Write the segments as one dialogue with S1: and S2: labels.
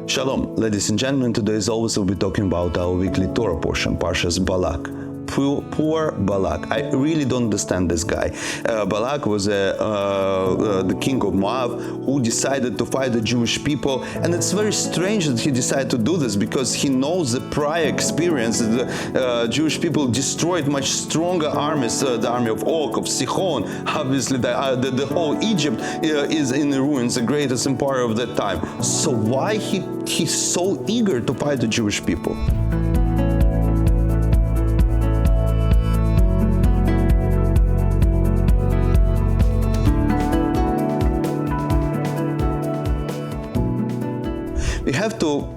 S1: Shalom, ladies and gentlemen. Today, as always, we'll be talking about our weekly Torah portion, Parshas Balak. Poor Balak. I really don't understand this guy. Balak was the king of Moab who decided to fight the Jewish people, and it's very strange that he decided to do this because he knows the prior experience. The Jewish people destroyed much stronger armies, the army of Og, of Sihon. Obviously, the whole Egypt is in the ruins, the greatest empire of that time. So why he's so eager to fight the Jewish people? We have to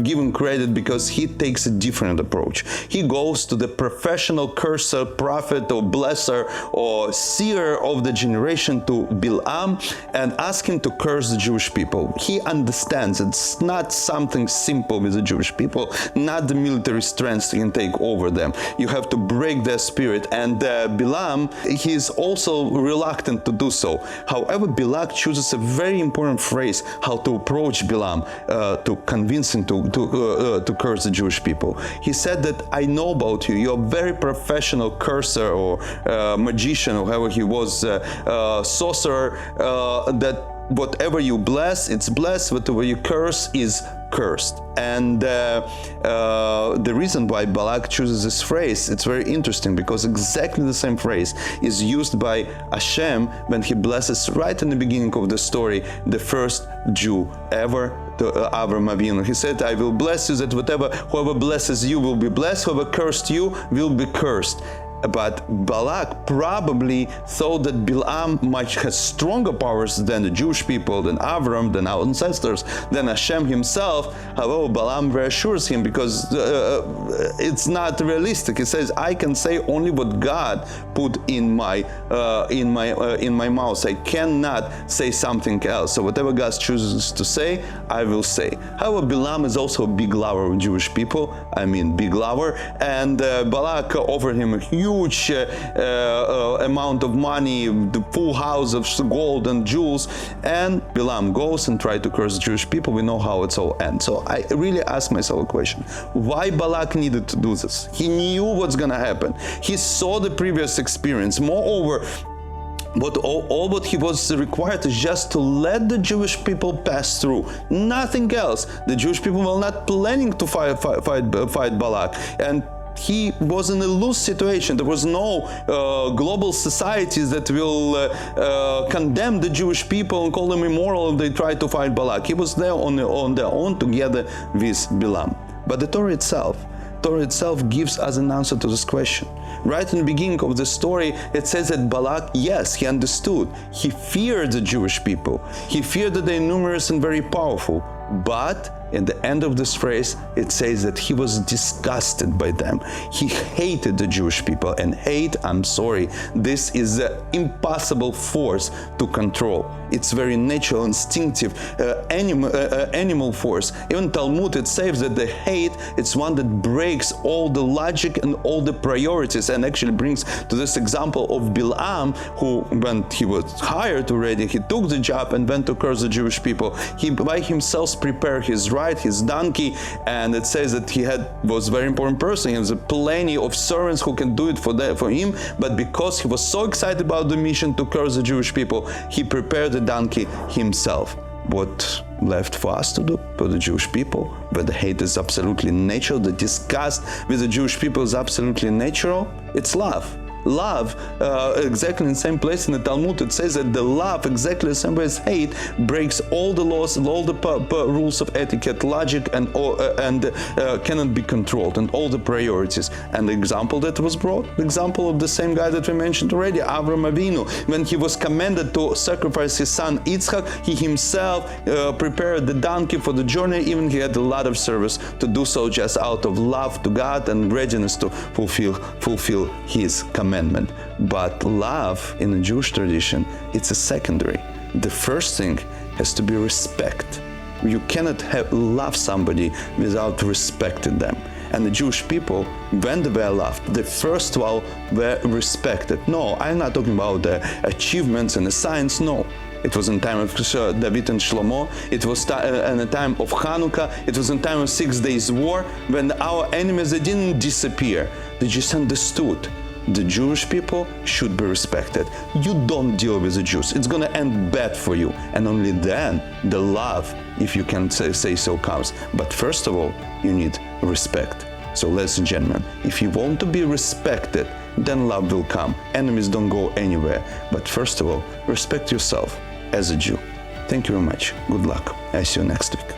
S1: give him credit because he takes a different approach. He goes to the professional curser, prophet, or blesser, or seer of the generation, to Bilam, and ask him to curse the Jewish people. He understands it's not something simple with the Jewish people, not the military strength can take over them. You have to break their spirit, and Bilam, he is also reluctant to do so. However, Balak chooses a very important phrase how to approach Bilam to convince him to curse the Jewish people. He said that, I know about you, you're a very professional curser or magician, or however he was, sorcerer, that whatever you bless, it's blessed, whatever you curse is cursed. And the reason why Balak chooses this phrase, it's very interesting because exactly the same phrase is used by Hashem when he blesses right in the beginning of the story the first Jew ever, to Avram Avinu. He said, I will bless you, that whoever blesses you will be blessed, whoever cursed you will be cursed. But Balak probably thought that Bilam might have stronger powers than the Jewish people, than Avram, than our ancestors, than Hashem himself. However, Balaam reassures him because it's not realistic. He says, I can say only what God put in my mouth. I cannot say something else. So whatever God chooses to say, I will say. However, Bilam is also a big lover of Jewish people. Big lover. And Balak offered him a huge amount of money, the full house of gold and jewels, and Bilam goes and tries to curse the Jewish people. We know how it's all ends. So I really ask myself a question: why Balak needed to do this? He knew what's gonna happen. He saw the previous experience. Moreover, all what he was required is just to let the Jewish people pass through, nothing else. The Jewish people were not planning to fight Balak, and he was in a loose situation. There was no global societies that will condemn the Jewish people and call them immoral if they try to fight Balak. He was there on their own together with Bilam. But the Torah itself gives us an answer to this question. Right in the beginning of the story, it says that Balak, yes, he understood. He feared the Jewish people. He feared that they're numerous and very powerful. But in the end of this phrase, it says that he was disgusted by them. He hated the Jewish people, and hate, I'm sorry, this is an impossible force to control. It's very natural, instinctive, animal force. Even Talmud, it says that the hate, it's one that breaks all the logic and all the priorities, and actually brings to this example of Bilam, who, when he was hired already, he took the job and went to curse the Jewish people. He by himself prepared his his donkey, and it says that he was a very important person. He has plenty of servants who can do it for him, but because he was so excited about the mission to curse the Jewish people, he prepared the donkey himself. What left for us to do for the Jewish people, where the hate is absolutely natural, the disgust with the Jewish people is absolutely natural? It's love. Love, exactly in the same place in the Talmud, it says that the love, exactly the same way as hate, breaks all the laws and all the rules of etiquette, logic, and cannot be controlled, and all the priorities. And the example that was brought, the example of the same guy that we mentioned already, Avram Avinu, when he was commanded to sacrifice his son Yitzchak, he himself prepared the donkey for the journey. Even he had a lot of service to do so, just out of love to God and readiness to fulfill his commandment. But love in the Jewish tradition, it's a secondary. The first thing has to be respect. You cannot love somebody without respecting them. And the Jewish people, when they were loved, the first while were respected. No, I'm not talking about the achievements and the science, no. It was in time of David and Shlomo. It was in the time of Hanukkah. It was in time of 6 days war, when our enemies, they didn't disappear. They just understood the Jewish people should be respected. You don't deal with the Jews. It's going to end bad for you. And only then the love, if you can say so, comes. But first of all, you need respect. So ladies and gentlemen, if you want to be respected, then love will come. Enemies don't go anywhere. But first of all, respect yourself as a Jew. Thank you very much. Good luck. I see you next week.